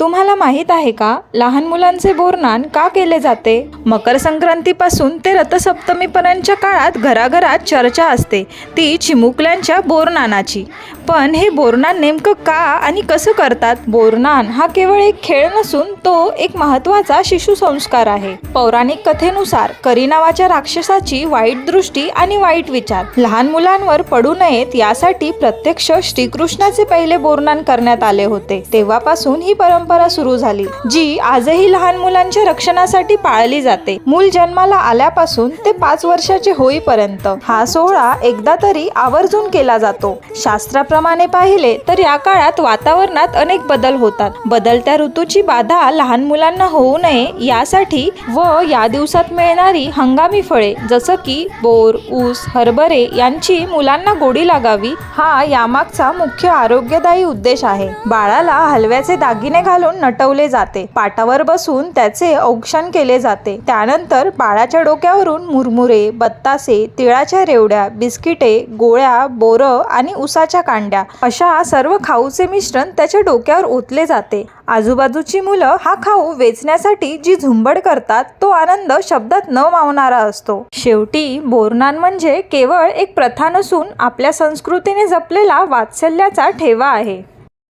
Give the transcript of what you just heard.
तुम्हाला माहीत आहे का लहान मुलांचे बोरनान का केले जाते? मकर संक्रांतीपासून ते रथसप्तमीपर्यंतच्या काळात घराघरात चर्चा असते ती चिमुकल्यांच्या बोरनानाची. पण हे बोरनान नेमकं का आणि कसं करतात? बोरनान हा केवळ एक खेळ नसून तो एक महत्त्वाचा शिशु संस्कार आहे. पौराणिक कथेनुसार करी नावाच्या राक्षसाची वाईट दृष्टी आणि वाईट विचार लहान मुलांवर पडू नयेत यासाठी प्रत्यक्ष श्रीकृष्णाचे पहिले बोरनान करण्यात आले होते. तेव्हापासून ही परंपरा सुरू झाली, जी आजही लहान मुलांच्या रक्षणासाठी पाळली जाते. मूल जन्माला आल्यापासून ते 5 वर्षाचे होईपर्यंत हा सोहळा एकदा तरी आवर्जून केला जातो. शास्त्राप्रमाणे पाहिले तर या काळात वातावरणात अनेक बदल होतात. बदलत्या ऋतूची बाधा लहान मुलांना होऊ नये यासाठी व या दिवसात मिळणारी हंगामी फळे जसं की बोर, ऊस, हरभरे यांची मुलांना गोडी लागावी हा यामागचा मुख्य आरोग्यदायी उद्देश आहे. बाळाला हलव्याचे दागिने घालून नटवले जाते. पाटावर बसून त्याचे औक्षण केले जाते. त्यानंतर बाळाच्या डोक्यावरून मुरमुरे, बत्तासे, तिळाच्या रेवड्या, बिस्किटे, गोळ्या, बोरं आणि उसाच्या कांड्या अशा सर्व खाऊचे मिश्रण त्याच्या डोक्यावर ओतले जाते. आजूबाजूची मुलं हा खाऊ वेचण्यासाठी जी झुंबड करतात तो आनंद शब्दात न मावणारा असतो. शेवटी बोरनान म्हणजे केवळ एक प्रथा नसून आपल्या संस्कृतीने जपलेला वात्सल्याचा ठेवा आहे.